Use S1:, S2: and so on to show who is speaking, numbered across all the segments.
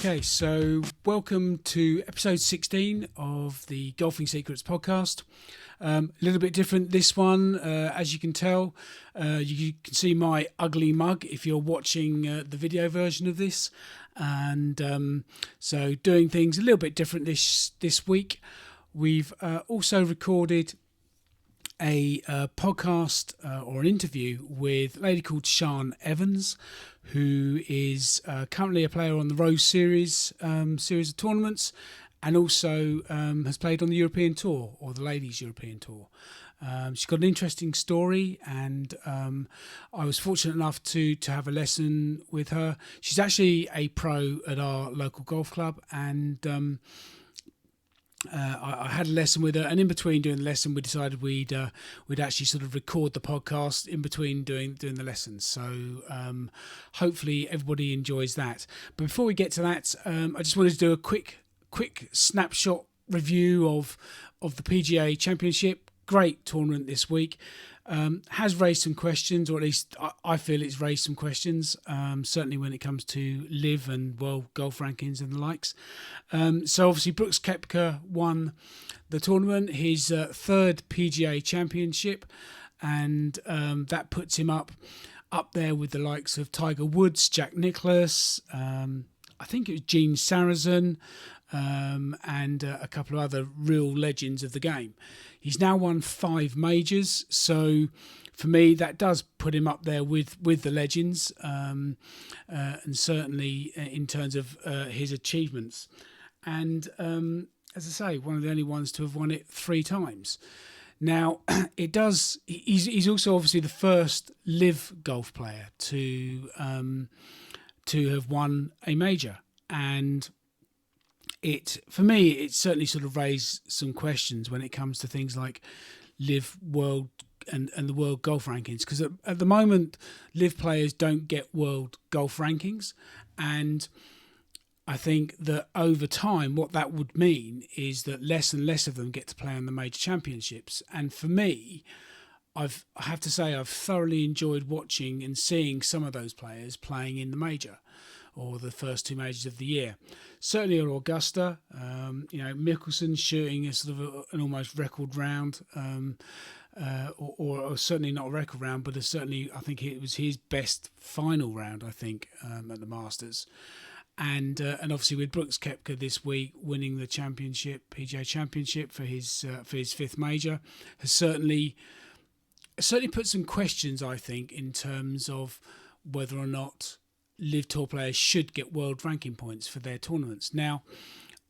S1: Okay, so welcome to episode 16 of the Golfing Secrets podcast. A little bit different this one, as you can tell. You can see my ugly mug if you're watching the video version of this. And so doing things a little bit different this week. We've also recorded a podcast or an interview with a lady called Sian Evans, who is currently a player on the Rose series of tournaments, and also has played on the European Tour, or the Ladies European Tour. She's got an interesting story, and I was fortunate enough to have a lesson with her. She's actually a pro at our local golf club, and I had a lesson with her, and in between doing the lesson, we decided we'd actually sort of record the podcast in between doing the lessons. So hopefully everybody enjoys that. But before we get to that, I just wanted to do a quick snapshot review of the PGA Championship. Great tournament this week. Has raised some questions, or at least I feel it's raised some questions, certainly when it comes to LIV and world golf rankings and the likes. So obviously Brooks Koepka won the tournament, his third PGA Championship, and that puts him up there with the likes of Tiger Woods, Jack Nicklaus, I think it was Gene Sarazen, and a couple of other real legends of the game. He's now won 5 majors, so for me that does put him up there with the legends, and certainly in terms of his achievements. And as I say, one of the only ones to have won it 3 times. Now, he's also obviously the first LIV Golf player to have won a major, and for me, it certainly sort of raised some questions when it comes to things like LIV World and the World Golf Rankings, because at the moment, LIV players don't get World Golf Rankings, and I think that over time, what that would mean is that less and less of them get to play on the major championships. And for me, I have to say I've thoroughly enjoyed watching and seeing some of those players playing in the major, or the first 2 majors of the year. Certainly at Augusta, Mickelson shooting a sort of an almost record round, or certainly not a record round, but certainly I think it was his best final round, I think, at the Masters. And obviously with Brooks Koepka this week winning the PGA Championship for his 5th major, has certainly put some questions, I think, in terms of whether or not LIV Tour players should get world ranking points for their tournaments. Now,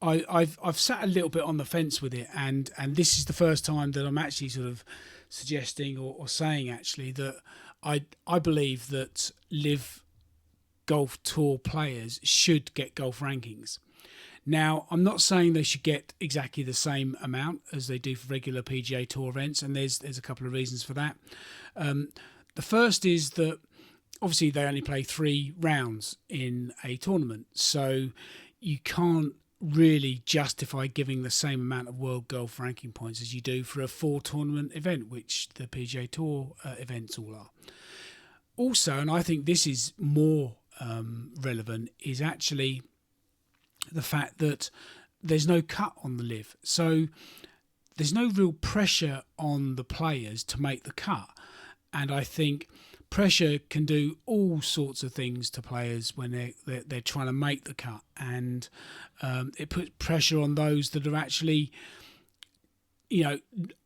S1: I've sat a little bit on the fence with it, and this is the first time that I'm actually sort of suggesting or saying actually that I believe that LIV Golf Tour players should get golf rankings. Now, I'm not saying they should get exactly the same amount as they do for regular PGA Tour events, and there's a couple of reasons for that. The first is that obviously they only play 3 rounds in a tournament, so you can't really justify giving the same amount of world golf ranking points as you do for a 4-tournament event, which the PGA Tour events all are. Also, and I think this is more relevant, is actually the fact that there's no cut on the LIV, so there's no real pressure on the players to make the cut. And I think pressure can do all sorts of things to players when they're trying to make the cut, and it puts pressure on those that are actually,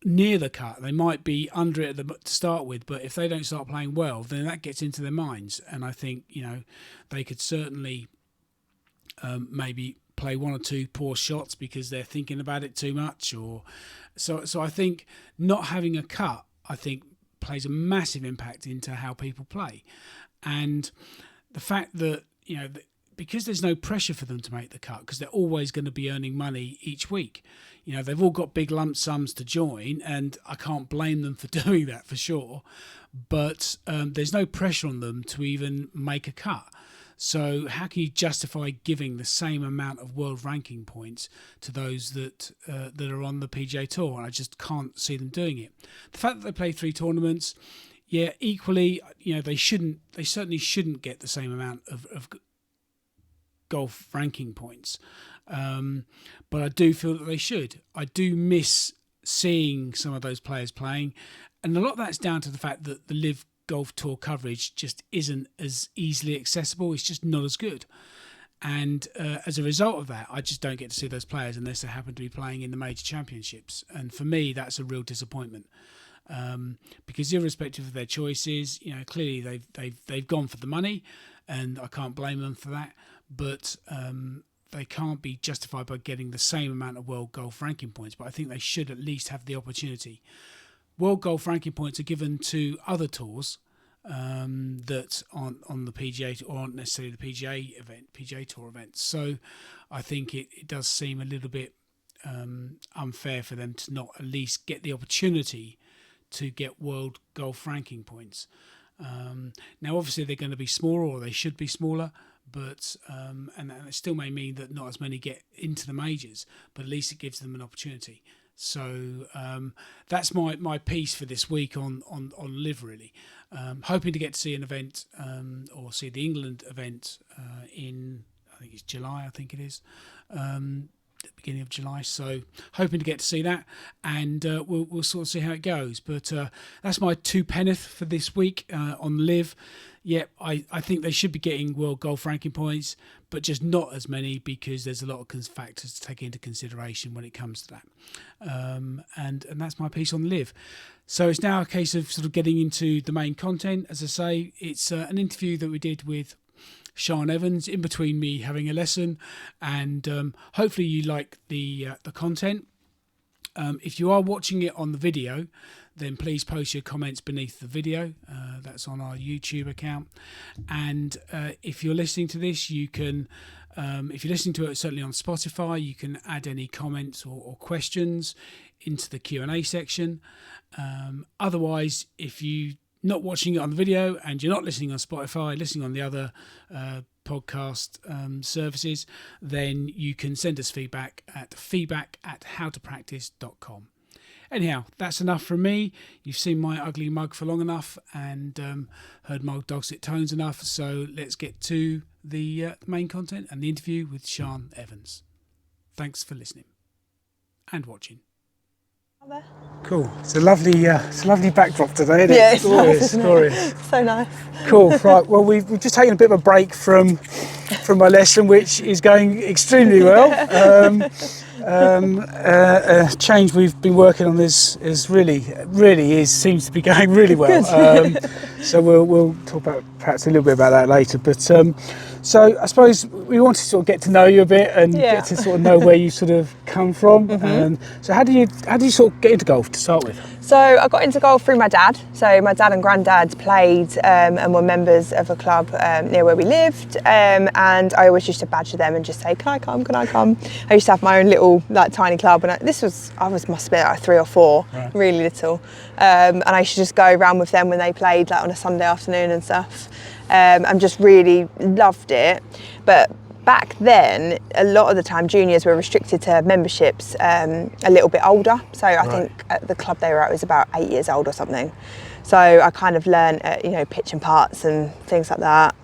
S1: near the cut. They might be under it to start with, but if they don't start playing well, then that gets into their minds. And I think they could certainly maybe play 1 or 2 poor shots because they're thinking about it too much, or so I think not having a cut, I think, plays a massive impact into how people play. And the fact that because there's no pressure for them to make the cut, because they're always going to be earning money each week, they've all got big lump sums to join, and I can't blame them for doing that for sure, but there's no pressure on them to even make a cut. So how can you justify giving the same amount of world ranking points to those that are on the PGA Tour? And I just can't see them doing it. The fact that they play 3 tournaments, equally, they certainly shouldn't get the same amount of golf ranking points. But I do feel that they should. I do miss seeing some of those players playing, and a lot of that's down to the fact that the LIV Golf Tour coverage just isn't as easily accessible. It's just not as good. And as a result of that, I just don't get to see those players unless they happen to be playing in the major championships. And for me, that's a real disappointment. Because irrespective of their choices, clearly they've gone for the money, and I can't blame them for that. But they can't be justified by getting the same amount of world golf ranking points. But I think they should at least have the opportunity. World golf ranking points are given to other tours that aren't on the PGA or aren't necessarily the PGA Tour events. So I think it does seem a little bit unfair for them to not at least get the opportunity to get world golf ranking points. Now, obviously, they're going to be smaller, or they should be smaller, but and it still may mean that not as many get into the majors, but at least it gives them an opportunity. So that's my piece for this week on LIV, really. Hoping to get to see an event or see the England event in, I think it's July, I think it is, the beginning of July. So hoping to get to see that, and we'll sort of see how it goes. But that's my two penneth for this week on LIV. Yeah, I think they should be getting world golf ranking points, but just not as many, because there's a lot of factors to take into consideration when it comes to that. And that's my piece on LIV. So it's now a case of sort of getting into the main content. As I say, it's an interview that we did with Sian Evans in between me having a lesson, and hopefully you like the content. If you are watching it on the video, then please post your comments beneath the video. That's on our YouTube account. And if you're listening to this, you can, if you're listening to it certainly on Spotify, you can add any comments or questions into the Q&A section. Otherwise, if you're not watching it on the video and you're not listening on Spotify, listening on the other podcast services, then you can send us feedback at feedback@howtopractice.com. Anyhow, that's enough from me. You've seen my ugly mug for long enough and heard my dulcet tones enough. So let's get to the main content and the interview with Sian Evans. Thanks for listening and watching. Cool. It's a lovely backdrop today, isn't it?
S2: Yeah, it's nice,
S1: glorious.
S2: So nice.
S1: Cool. Right. Well, we've just taken a bit of a break from my lesson, which is going extremely well. A change we've been working on is seems to be going really well. So we'll talk about perhaps a little bit about that later. But so I suppose we want to sort of get to know you a bit and get to sort of know where you sort of come from. So how do you sort of get into golf to start with?
S2: So I got into golf through my dad. So my dad and granddad played and were members of a club near where we lived. And I always used to badger them and just say, "Can I come? Can I come?" I used to have my own little tiny club, and I must have been like 3 or 4, right. Really little. And I used to just go around with them when they played, like on a Sunday afternoon and stuff. And just really loved it. But back then, a lot of the time, juniors were restricted to memberships a little bit older. So I think at the club they were at was about 8 years old or something. So I kind of learned, pitch and putts and things like that.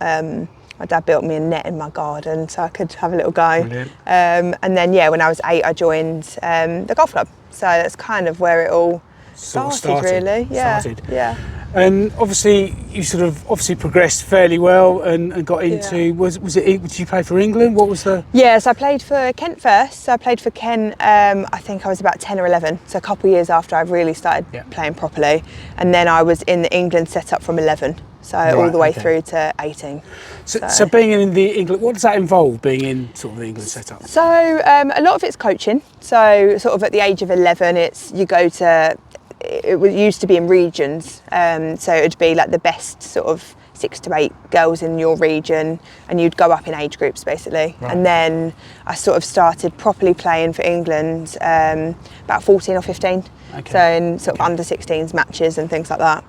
S2: My dad built me a net in my garden so I could have a little go. And then, when I was 8, I joined the golf club. So that's kind of where it all started really. Yeah. And
S1: obviously, you sort of progressed fairly well and got into. Was it? Did you play for England? What was the?
S2: Yeah, so I played for Kent first. So I played for Kent. I think I was about 10 or 11. So a couple of years after I really started playing properly, and then I was in the England setup from 11. So all the way through to 18.
S1: So being in the England, what does that involve? Being in sort of the England setup?
S2: So a lot of it's coaching. So sort of at the age of 11, you go to. It used to be in regions, so it'd be like the best sort of 6 to 8 girls in your region, and you'd go up in age groups basically. Right. And then I sort of started properly playing for England about 14 or 15. Okay. So in sort of under 16s matches and things like that,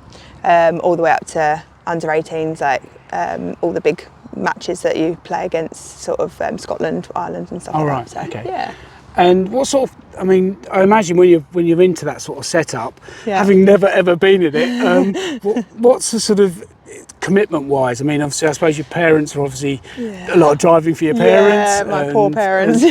S2: all the way up to under 18s, like all the big matches that you play against sort of Scotland, Ireland and stuff like that. So,
S1: okay. Yeah. And what sort of, I imagine when you're into that sort of setup, having never ever been in it, what's the sort of commitment-wise, I mean, obviously, I suppose your parents are obviously a lot of driving for your parents.
S2: Yeah, my poor parents.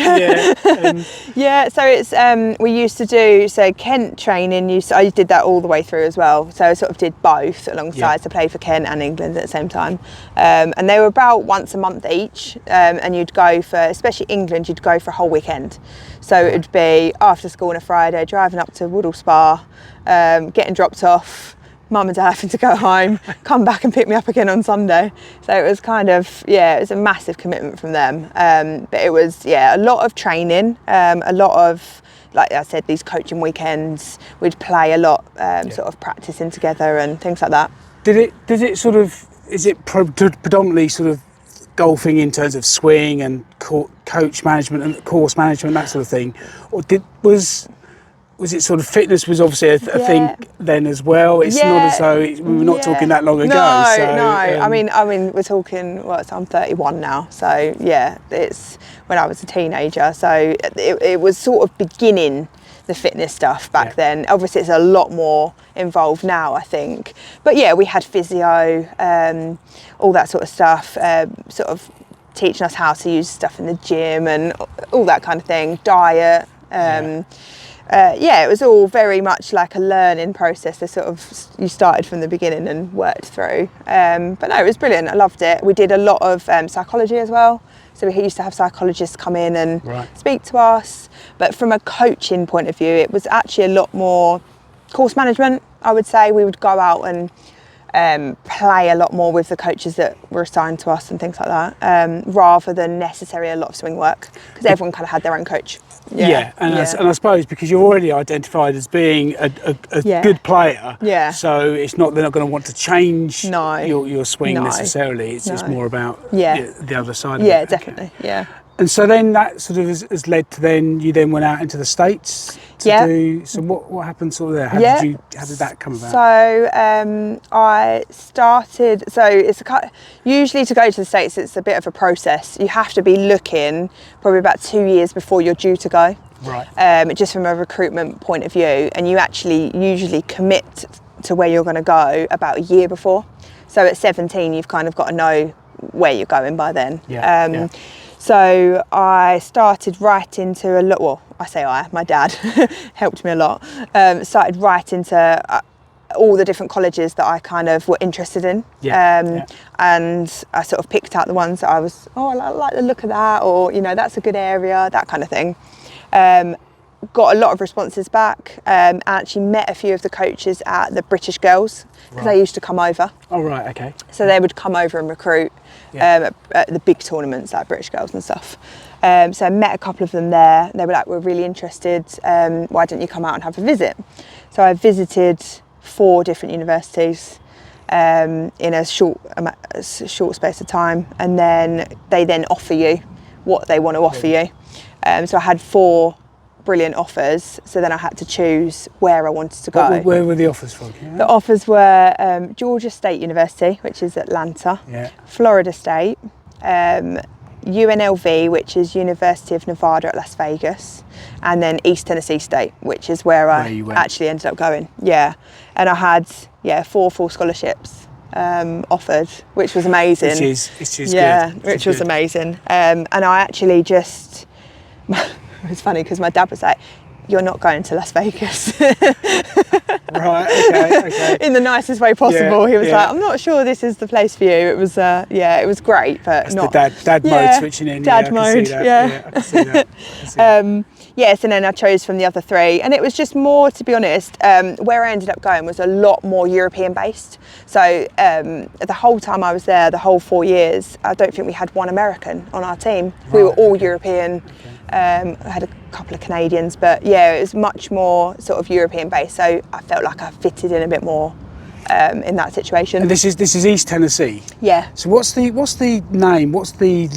S2: Yeah, so it's we used to do Kent training. I did that all the way through as well. So I sort of did both alongside. So played for Kent and England at the same time, and they were about once a month each. And you'd go for, especially England, you'd go for a whole weekend. So it would be after school on a Friday, driving up to Woodall Spa, getting dropped off. Mum and Dad having to go home, come back and pick me up again on Sunday. So it was kind of, it was a massive commitment from them. But it was, a lot of training, a lot of, like I said, these coaching weekends. We'd play a lot, sort of practicing together and things like that.
S1: Is it predominantly sort of golfing in terms of swing and coach management and course management, that sort of thing? Or was it sort of fitness was obviously a thing then as well? It's not as though we were not talking that long ago.
S2: No. I mean, we're talking. So I'm 31 now. So it's when I was a teenager. So it was sort of beginning the fitness stuff back then. Obviously, it's a lot more involved now, I think. But we had physio, all that sort of stuff. Sort of teaching us how to use stuff in the gym and all that kind of thing. Diet. It was all very much like a learning process. You started from the beginning and worked through. But no, it was brilliant. I loved it. We did a lot of psychology as well. So we used to have psychologists come in and speak to us. But from a coaching point of view, it was actually a lot more course management, I would say. We would go out and play a lot more with the coaches that were assigned to us and things like that, rather than necessarily a lot of swing work, because everyone kind of had their own coach.
S1: And I suppose because you're already identified as being a good player, so it's not, they're not going to want to change your swing necessarily. It's more about the other side of it.
S2: Yeah, definitely. Okay.
S1: And so then that sort of has led to you then went out into the States to do. So what happened sort of there? How did that come about?
S2: So I started. So it's usually to go to the States, it's a bit of a process. You have to be looking probably about 2 years before you're due to go.
S1: Right.
S2: Just from a recruitment point of view, and you actually usually commit to where you're going to go about a year before. So at 17, you've kind of got to know where you're going by then. So I started writing to a lot, well, I say my dad helped me a lot, started writing to all the different colleges that I kind of were interested in. And I sort of picked out the ones that I was, I like the look of that, or, that's a good area, that kind of thing. Got a lot of responses back. Actually met a few of the coaches at the British Girls, because they used to come over.
S1: Oh, right, okay.
S2: So they would come over and recruit at the big tournaments like British Girls and stuff. So I met a couple of them there. They were like, we're really interested. Why don't you come out and have a visit? So I visited 4 different universities in a short space of time, and then they offer you what they want to offer you. So I had 4 brilliant offers, so then I had to choose where I wanted to go.
S1: Where were the offers from?
S2: The offers were Georgia State University, which is Atlanta, Florida State, UNLV, which is University of Nevada at Las Vegas, and then East Tennessee State, which is where I actually ended up going. And I had 4 full scholarships offered, which was amazing.
S1: Which is good.
S2: Which was amazing. And I actually just it's funny because my dad was like, you're not going to Las Vegas.
S1: Right, okay.
S2: In the nicest way possible. He was like, I'm not sure this is the place for you. It was, it was great, but
S1: that's
S2: not.
S1: The dad mode switching in.
S2: Dad mode,
S1: I can see that.
S2: Yes, and then I chose from the other 3, and it was just more, to be honest, where I ended up going was a lot more European based. So the whole time I was there, the whole 4 years, I don't think we had one American on our team. We were all European. I had a couple of Canadians, but it was much more sort of European based. So I felt like I fitted in a bit more in that situation.
S1: And this is East Tennessee.
S2: Yeah.
S1: So what's the name? What's the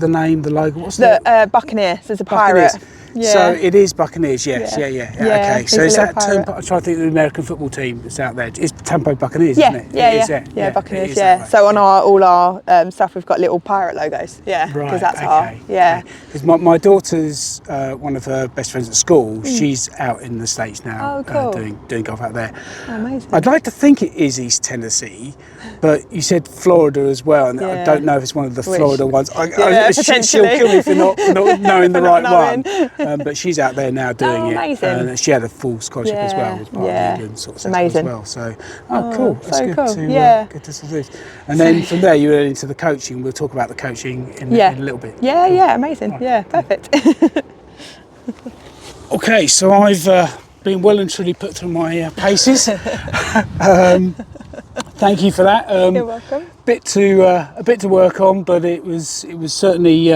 S1: name? The logo? What's
S2: the Buccaneer? So it's a pirate. Yeah.
S1: So it is Buccaneers, yes. Yeah.
S2: Yeah,
S1: Okay. So
S2: he's
S1: is
S2: a
S1: that
S2: little
S1: Tampa?
S2: pirate.
S1: I'm trying to think of the American football team that's out there. It's Tampa Buccaneers,
S2: Yeah,
S1: isn't it?
S2: yeah,
S1: It is,
S2: yeah. Buccaneers,
S1: it is
S2: yeah.
S1: that way.
S2: So on all our stuff, we've got little pirate logos. Yeah, because
S1: Right,
S2: that's
S1: okay.
S2: our, yeah.
S1: Because my daughter's one of her best friends at school. She's out in the States now,
S2: Oh, cool.
S1: doing golf out there.
S2: Oh, amazing.
S1: I'd like to think it is East Tennessee, but you said Florida as well, and I
S2: Yeah.
S1: don't know if it's one of the Florida ones. She'll
S2: potentially.
S1: kill me for not knowing the
S2: For
S1: right
S2: not
S1: one. But she's out there now doing
S2: Oh,
S1: it.
S2: amazing.
S1: And she had a full scholarship as well
S2: Yeah,
S1: as part of the
S2: yeah.
S1: England sort of
S2: It's
S1: setup
S2: amazing.
S1: as well. So, cool. That's
S2: so
S1: good
S2: cool.
S1: to
S2: Yeah.
S1: good to sort of do. And then from there, you went into the coaching. We'll talk about the coaching in a little bit.
S2: Yeah, amazing. Yeah, perfect.
S1: Okay, so I've been well and truly put through my paces. Thank you for that.
S2: You're welcome.
S1: A bit to work on, but it was certainly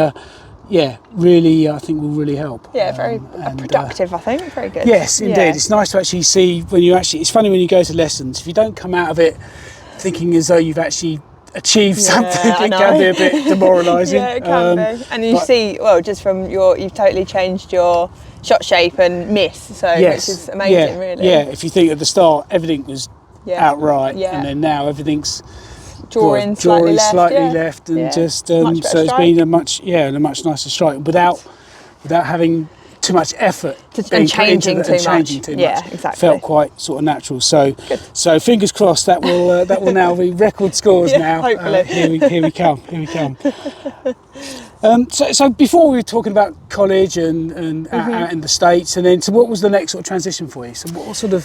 S1: really, I think will really help.
S2: Yeah, very productive, I think. Very good.
S1: Yes, indeed.
S2: Yeah.
S1: It's nice to actually see it's funny when you go to lessons, if you don't come out of it thinking as though you've actually achieved something,
S2: I
S1: it
S2: know.
S1: can be a bit demoralising.
S2: Yeah, it can be. And you see, well, just from you've totally changed your shot shape and miss, so which is amazing, really.
S1: Yeah, if you think at the start everything was outright, and then now everything's
S2: drawing slightly
S1: left, and
S2: just
S1: so it's been a much nicer strike without having too much effort
S2: and changing too much.
S1: Yeah,
S2: exactly.
S1: Felt quite sort of natural. So fingers crossed that will now be record scores now.
S2: Hopefully.
S1: Here we come. So before we were talking about college and out in the States, and then so what was the next sort of transition for you? So what sort of?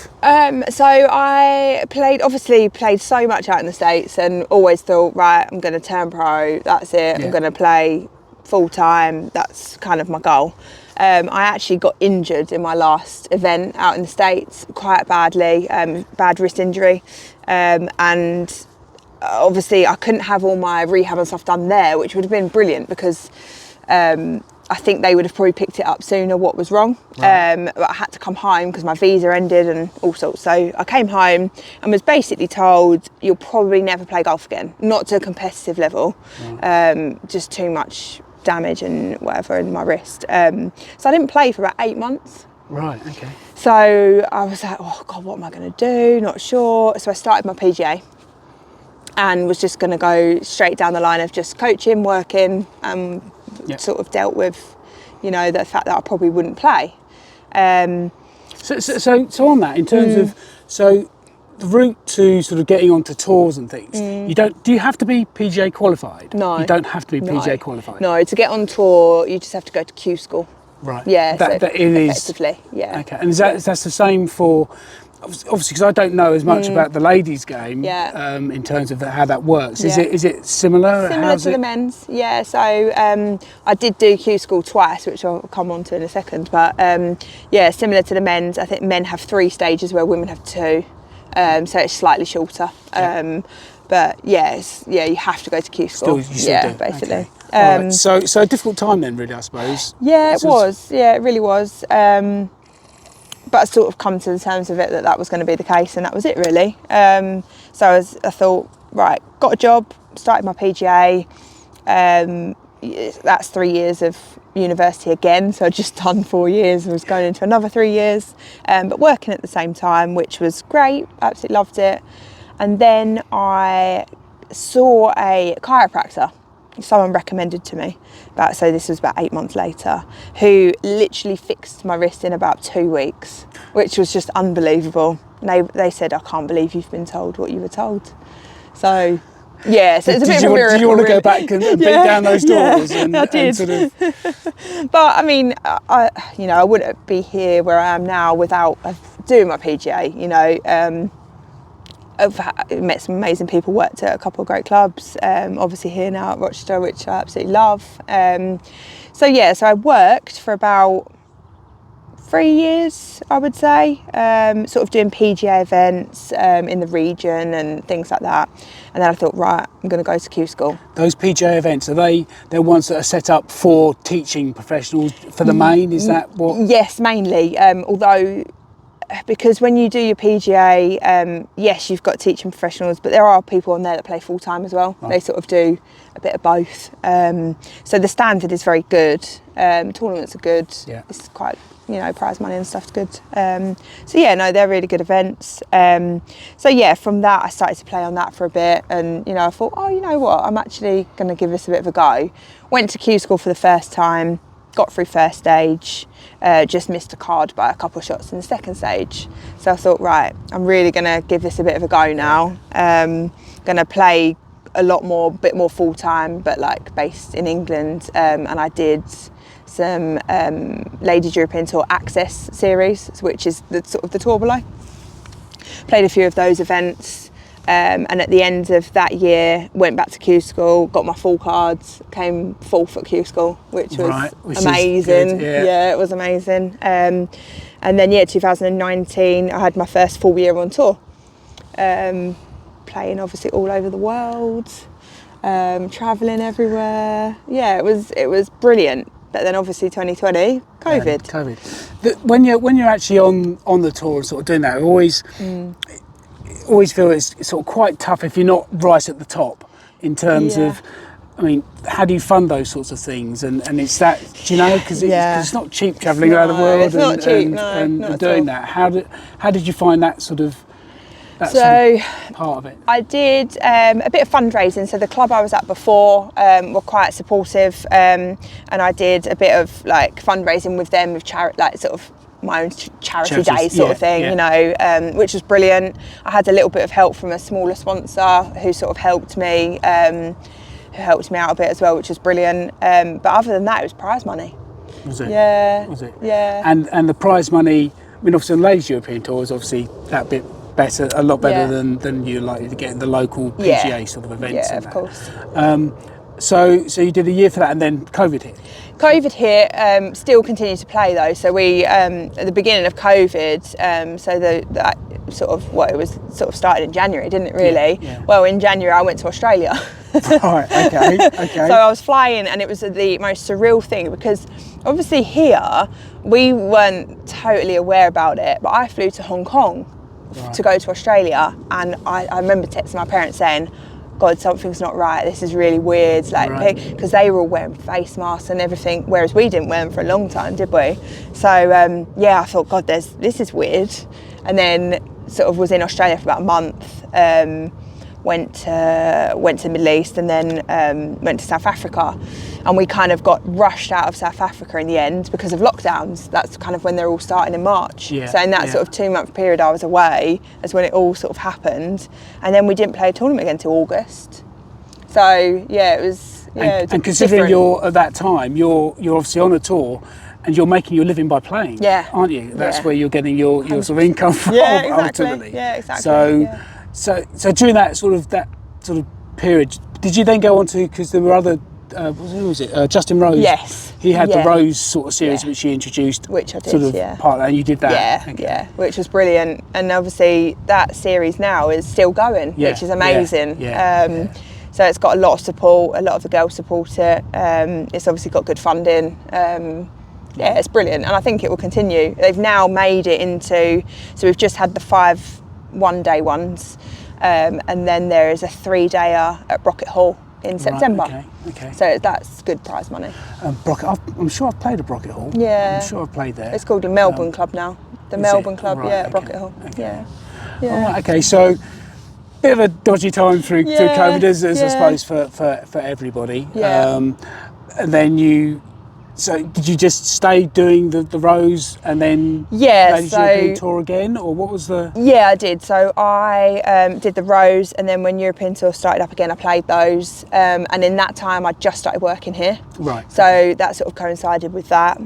S2: So I played so much out in the States, and always thought, right, I'm going to turn pro. That's it.
S1: Yeah.
S2: I'm going to play full time. That's kind of my goal. I actually got injured in my last event out in the States quite badly, bad wrist injury, and obviously I couldn't have all my rehab and stuff done there, which would have been brilliant because I think they would have probably picked it up sooner what was wrong. Right. But I had to come home because my visa ended and all sorts. So I came home and was basically told, you'll probably never play golf again, not to a competitive level, just too much damage and whatever in my wrist. So I didn't play for about 8 months.
S1: Right, okay.
S2: So I was like, oh God, what am I going to do? Not sure. So I started my PGA and was just going to go straight down the line of just coaching, working, sort of dealt with, the fact that I probably wouldn't play.
S1: So on that, in terms of, so the route to sort of getting onto tours and things, do you have to be PGA qualified?
S2: No.
S1: You don't have to be PGA qualified?
S2: No, to get on tour, you just have to go to Q school.
S1: Right.
S2: Yeah,
S1: that it
S2: effectively, yeah.
S1: Okay, and that's the same for, obviously, because I don't know as much about the ladies' game in terms of how that works.
S2: Yeah.
S1: Is it similar?
S2: Similar to the men's, yeah. So I did do Q school twice, which I'll come on to in a second. But similar to the men's. I think men have 3 stages where women have 2, so it's slightly shorter.
S1: Yeah.
S2: But you have to go to Q school.
S1: Still do.
S2: Basically.
S1: Okay. Right. So a difficult time then, really, I suppose.
S2: Yeah, it was. Yeah, it really was. But I sort of come to the terms of it that was going to be the case, and that was it really. So I thought, right, got a job, started my PGA. That's 3 years of university again, so I'd just done 4 years. I was going into another 3 years, but working at the same time, which was great. Absolutely loved it. And then I saw a chiropractor. Someone recommended to me, so this was about 8 months later, who literally fixed my wrist in about 2 weeks, which was just unbelievable. They said, I can't believe you've been told what you were told. So, yeah, so it's a bit of a miracle.
S1: Did you want to go back and beat down those doors?
S2: Yeah, I did.
S1: And sort of...
S2: But I mean, I wouldn't be here where I am now without doing my PGA, I've met some amazing people, worked at a couple of great clubs, obviously here now at Rochester, which I absolutely love. So I worked for about 3 years, I would say, sort of doing PGA events in the region and things like that. And then I thought, right, I'm going to go to Q school.
S1: Those PGA events, they're ones that are set up for teaching professionals for the main? Is that what?
S2: Yes, mainly, although because when you do your PGA, yes, you've got teaching professionals, but there are people on there that play full time as well. They sort of do a bit of both. So the standard is very good. Tournaments are good. It's quite, prize money and stuff's good. So yeah, no, they're really good events. So yeah, from that I started to play on that for a bit, and I thought, oh, you know what, I'm actually going to give this a bit of a go. Went to Q School for the first time, got through first stage, just missed a card by a couple of shots in the second stage. So I thought, right, I'm really going to give this a bit of a go now. Going to play a bit more full time, but like based in England, and I did some Ladies European Tour Access series, which is the sort of the tour below. Played a few of those events, and at the end of that year went back to Q School, got my full cards, came fourth at Q School, which was amazing. Yeah, it was amazing. And then 2019 I had my first full year on tour, playing obviously all over the world, travelling everywhere. Yeah, it was brilliant. But then obviously 2020, COVID.
S1: When you're actually on the tour and sort of doing that, I always feel it's sort of quite tough if you're not right at the top in terms of, I mean, how do you fund those sorts of things? And it's that, because it's not cheap travelling around the world and doing that. How did you find that sort of? So part of it.
S2: I did a bit of fundraising. So the club I was at before were quite supportive, and I did a bit of like fundraising with them, with sort of my own charity day sort of thing, which was brilliant. I had a little bit of help from a smaller sponsor who sort of helped me out a bit as well, which was brilliant. But other than that, it was prize money.
S1: Was it?
S2: Yeah.
S1: Was it?
S2: Yeah.
S1: And the prize money, I mean, obviously the Ladies European Tour is obviously that bit better, a lot better than you're likely to get in the local PGA sort of events.
S2: Yeah, of course.
S1: So you did a year for that, and then COVID hit.
S2: COVID hit. Still continued to play though. So we at the beginning of COVID. So that sort of it was sort of started in January, didn't it? Really.
S1: Yeah.
S2: Well, in January I went to Australia.
S1: Right. Okay.
S2: So I was flying, and it was the most surreal thing because obviously here we weren't totally aware about it, but I flew to Hong Kong to go to Australia, and I remember texting my parents saying, God, something's not right, this is really weird, because they were all wearing face masks and everything, whereas we didn't wear them for a long time, did we? So I thought, God, this is weird. And then sort of was in Australia for about a month, went to the Middle East, and then went to South Africa. And we kind of got rushed out of South Africa in the end because of lockdowns. That's kind of when they're all starting in March.
S1: Yeah,
S2: so in that sort of 2-month period I was away is when it all sort of happened. And then we didn't play a tournament again until August. So yeah, it was
S1: and considering you're at that time, you're obviously on a tour and you're making your living by playing, aren't you? That's where you're getting your sort of income from, ultimately.
S2: Yeah, exactly.
S1: So during that sort of period, did you then go on to, because there were other, who was it? Justin Rose.
S2: Yes.
S1: He had the Rose sort of series which he introduced.
S2: Which I did,
S1: sort of part of that, and you did that.
S2: Yeah, which was brilliant. And obviously that series now is still going, which is amazing. So it's got a lot of support, a lot of the girls support it. It's obviously got good funding. It's brilliant, and I think it will continue. They've now made it into, so we've just had the 5 one-day ones, and then there is a 3-dayer at Brocket Hall in September.
S1: Okay.
S2: So that's good prize money.
S1: I'm sure I've played at Brocket Hall.
S2: Yeah.
S1: I'm sure I've played there.
S2: It's called the Melbourne Club now. The Melbourne Club, at Brocket Hall.
S1: Okay. All right, okay, so bit of a dodgy time through COVID, as I suppose for everybody. And then so did you just stay doing the Rose and then Ladies European Tour again, or what was the? Yeah,
S2: I did. So I did the Rose, and then when European Tour started up again, I played those. And in that time, I just started working here.
S1: Right.
S2: So that sort of coincided with that.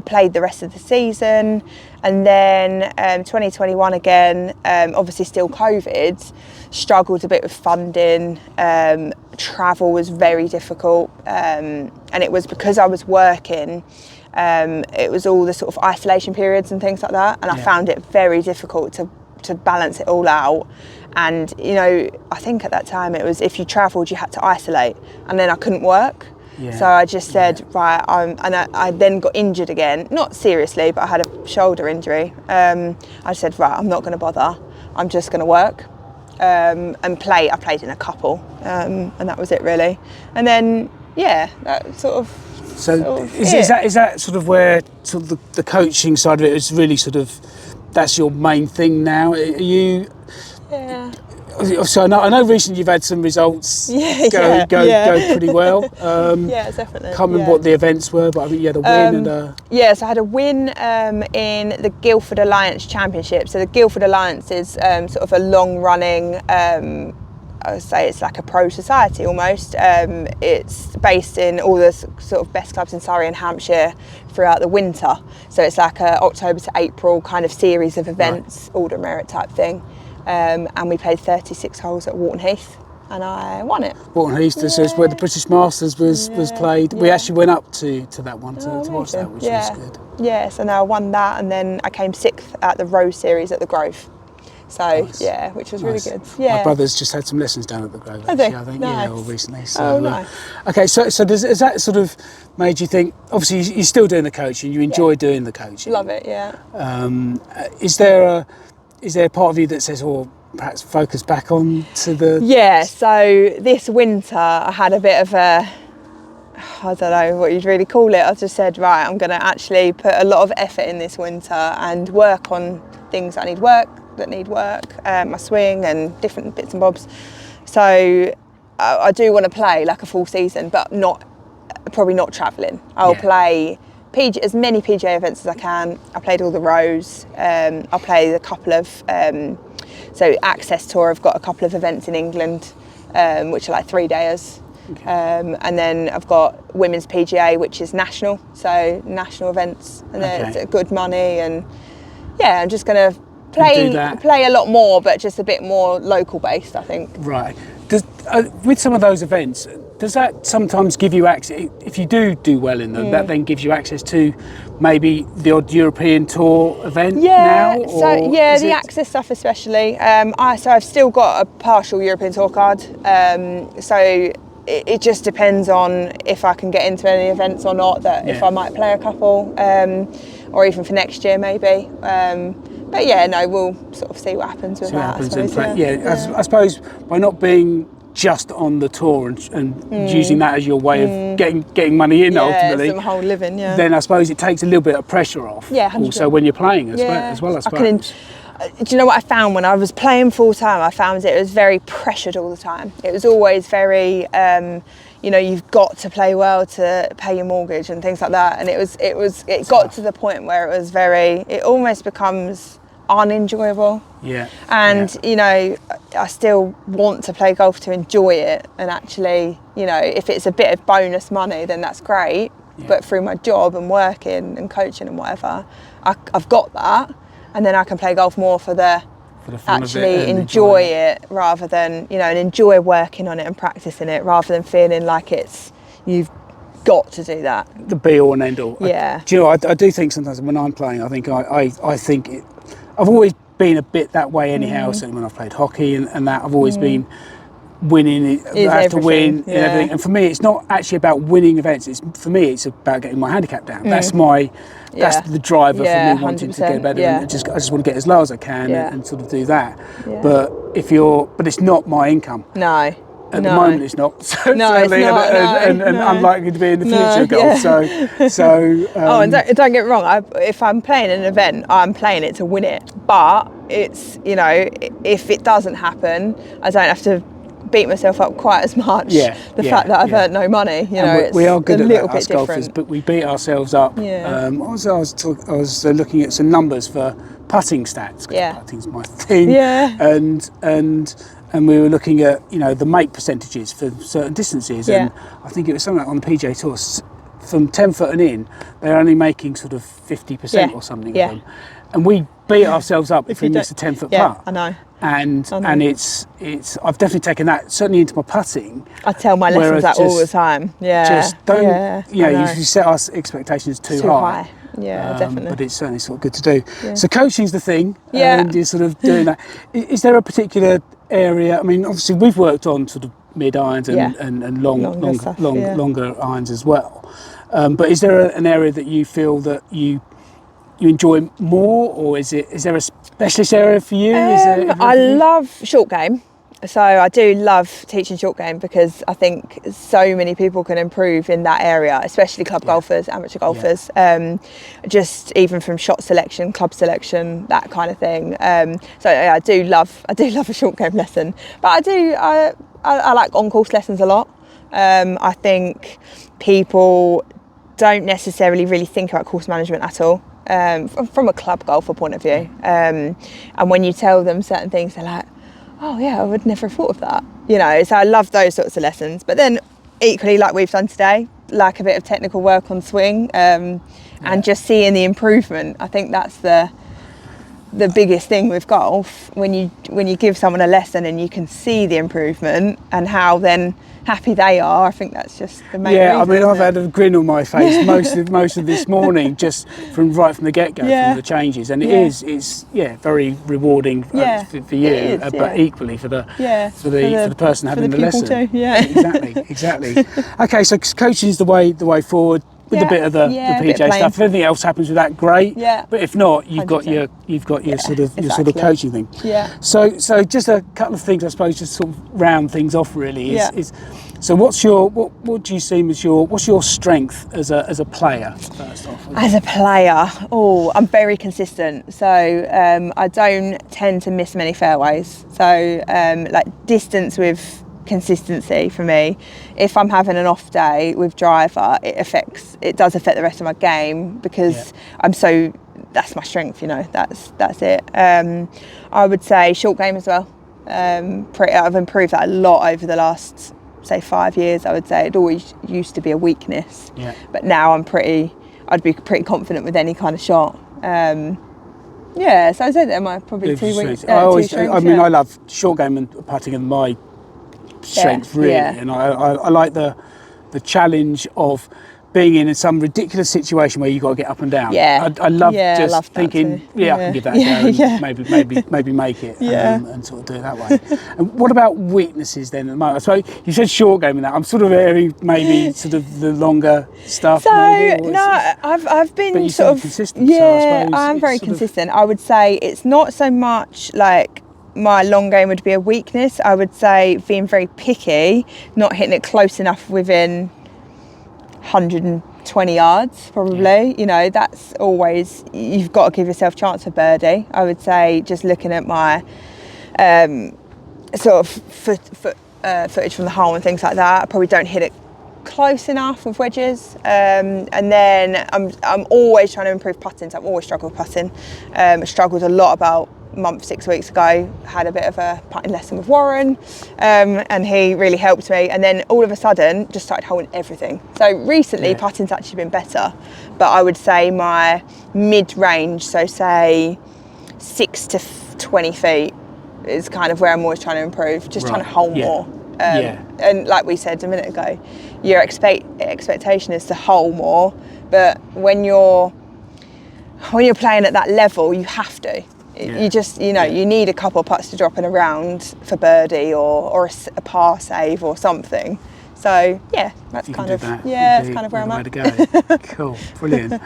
S2: Played the rest of the season, and then 2021 again. Obviously, still COVID. Struggled a bit with funding. Travel was very difficult, and it was because I was working. It was all the sort of isolation periods and things like that, and I found it very difficult to balance it all out. And I think at that time it was, if you travelled you had to isolate, and then I couldn't work. So I just said, right, I then got injured again, not seriously, but I had a shoulder injury. I said, right, I'm not going to bother. I'm just going to work and play. I played in a couple, and that was it really. And then, that sort of.
S1: So is that sort of where sort of the coaching side of it is really sort of, that's your main thing now? Are you?
S2: Yeah.
S1: So I know recently you've had some results go pretty well.
S2: Yeah, definitely.
S1: Can't remember what the events were, but I think you had a win and a...
S2: Yeah, so I had a win in the Guildford Alliance Championship. So the Guildford Alliance is sort of a long-running, I would say it's like a pro society almost. It's based in all the sort of best clubs in Surrey and Hampshire throughout the winter. So it's like a October to April kind of series of events, order merit type thing. And we played 36 holes at Walton Heath, and I won it.
S1: Walton Heath, this is where the British Masters was played. We actually went up to that one to watch that, which was good.
S2: Yeah, so now I won that, and then I came 6th at the Rose Series at the Grove. So
S1: Nice.
S2: which was really good. Yeah.
S1: My brother's just had some lessons down at the Grove.
S2: Have they?
S1: I think,
S2: Nice.
S1: or recently. So,
S2: nice.
S1: Okay, so has that sort of made you think? Obviously, you're still doing the coaching. You enjoy doing the coaching.
S2: Love it. Yeah.
S1: Is there a part of you that says, or perhaps focus back on to the...
S2: Yeah, so this winter I had a bit of a, I don't know what you'd really call it. I just said, right, I'm going to actually put a lot of effort in this winter and work on things that need work, my swing and different bits and bobs. So I do want to play like a full season, but probably not travelling. I'll play as many PGA events as I can. I played all the Rose. I'll play a couple of, so Access Tour, I've got a couple of events in England, which are like 3-dayers. Okay. And then I've got Women's PGA, which is national, so national events, and it's good money. And I'm just going to play a lot more, but just a bit more local based, I think.
S1: Right. With some of those events, does that sometimes give you access, if you do well in them, that then gives you access to maybe the odd European Tour event now?
S2: The Access stuff especially. I've still got a partial European Tour card, so it just depends on if I can get into any events or not, if I might play a couple, or even for next year maybe. We'll sort of see what happens with that.
S1: I suppose by not being just on the tour and using that as your way of getting money in ultimately,
S2: some whole living,
S1: then I suppose it takes a little bit of pressure off.
S2: Yeah, 100%.
S1: Also when you're playing as well, I suppose.
S2: Do you know what I found when I was playing full time? I found it was very pressured all the time. It was always very, you've got to play well to pay your mortgage and things like that. And it got to the point where it almost becomes unenjoyable.
S1: Yeah.
S2: And I still want to play golf to enjoy it. And actually, if it's a bit of bonus money, then that's great. Yeah. But through my job and working and coaching and whatever, I've got that. And then I can play golf more for the fun actually of it and enjoy it rather than, and enjoy working on it and practicing it rather than feeling like you've got to do that.
S1: The be all and end all.
S2: Yeah.
S1: I do think sometimes when I'm playing, I think I've always been a bit that way anyhow. Certainly when I've played hockey and that, I've always been winning. I have to win and everything. And for me, it's not actually about winning events. For me, it's about getting my handicap down. That's the driver for me wanting to get better. And I just want to get as low as I can and sort of do that. Yeah. But it's not my income.
S2: No.
S1: At the moment, it's not. Certainly, and unlikely to be in the future of golf.
S2: Yeah. And don't get me wrong. If I'm playing an event, I'm playing it to win it. But it's if it doesn't happen, I don't have to beat myself up quite as much. The fact that I've earned no money,
S1: we are good
S2: a
S1: at
S2: little
S1: that,
S2: bit
S1: us golfers,
S2: different.
S1: but we beat ourselves up. I was looking at some numbers for putting stats. Putting's my thing. And we were looking at the make percentages for certain distances, and I think it was something like on the PGA Tour from 10 foot and in, they're only making sort of 50% or something of them, and we beat ourselves up if we miss a 10-foot putt.
S2: I know.
S1: And it's I've definitely taken that certainly into my putting.
S2: I tell my lessons that all the time.
S1: Just don't you set our expectations too high.
S2: Yeah, definitely.
S1: But it's certainly sort of good to do. Yeah. So coaching's the thing,
S2: and
S1: you're sort of doing that. Is there a particular area? I mean, obviously we've worked on sort of mid irons and longer irons as well. But is there an area that you feel that you enjoy more, or is there a specialist area for you?
S2: I love short game. So I do love teaching short game because I think so many people can improve in that area, especially club golfers, amateur golfers, just even from shot selection, club selection, that kind of thing. So I do love a short game lesson, but I like on-course lessons a lot. I think people don't necessarily really think about course management at all. From a club golfer point of view, and when you tell them certain things, they're like, oh yeah, I would never have thought of that, so I love those sorts of lessons. But then equally, like we've done today, like a bit of technical work on swing, and just seeing the improvement. I think that's the biggest thing with golf, when you give someone a lesson and you can see the improvement and how then happy they are. I think that's just the main reason,
S1: I mean, I've had a grin on my face most of this morning, just from the get-go, from the changes, and it's very rewarding for you, but equally for the person having the lesson
S2: too.
S1: Exactly. Okay, so coaching is the way forward, with a bit of the PGA stuff. If anything else happens with that, great. But if not, you've got your sort of coaching thing. So just a couple of things, I suppose, just sort of round things off. Really, so what do you see as what's your strength as a player? First off,
S2: as a player, I'm very consistent. So I don't tend to miss many fairways. So like distance with consistency for me. If I'm having an off day with driver, it does affect the rest of my game, because that's my strength, that's it. I would say short game as well. I've improved that a lot over the last, say, 5 years. I would say it always used to be a weakness, but now I'd be pretty confident with any kind of shot. So I'd say that my probably two weeks.
S1: I love short game and putting in my strength, really, and I like the challenge of being in some ridiculous situation where you've got to get up and down. I love thinking, I can give that a go, and maybe make it, and sort of do it that way. And what about weaknesses then at the moment? So you said short game in that. I'm sort of airing maybe sort of the longer stuff.
S2: So I've been sort of
S1: consistent. So
S2: I'm very consistent. I would say it's not so much like my long game would be a weakness. I would say being very picky, not hitting it close enough within 120 yards probably. That's always, you've got to give yourself a chance for birdie. I would say, just looking at my sort of footage from the hole and things like that, I probably don't hit it close enough with wedges, and then I'm always trying to improve putting. So I've always struggled with putting. I struggled a lot about a month, 6 weeks ago. Had a bit of a putting lesson with Warren, and he really helped me, and then all of a sudden just started holding everything. So recently putting's actually been better, but I would say my mid-range, so say 6 to 20 feet, is kind of where I'm always trying to improve, just trying to hold more. And like we said a minute ago, your expectation is to hole more, but when you're playing at that level, you have to. You just, you need a couple of putts to drop in a round for birdie or a par save or something. So that's kind of where I'm at.
S1: Cool, brilliant.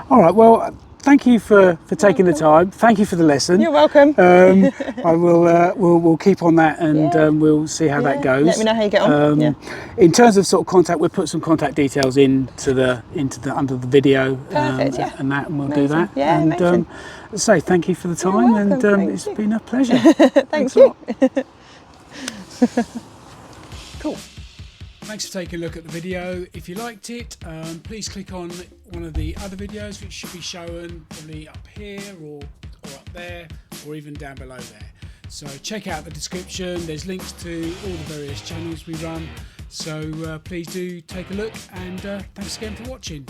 S1: All right, well, thank you for taking the time. Thank you for the lesson.
S2: You're welcome.
S1: I will we'll keep on that, and we'll see how that goes.
S2: Let me know how you get on.
S1: In terms of sort of contact, we'll put some contact details into the under the video.
S2: Perfect,
S1: and we'll do that.
S2: Yeah, amazing.
S1: So thank you for the time,
S2: welcome,
S1: and it's been a pleasure.
S2: Thanks you.
S1: Cool. Thanks for taking a look at the video. If you liked it, please click on one of the other videos, which should be shown probably up here or up there, or even down below there. So check out the description. There's links to all the various channels we run. So please do take a look, and thanks again for watching.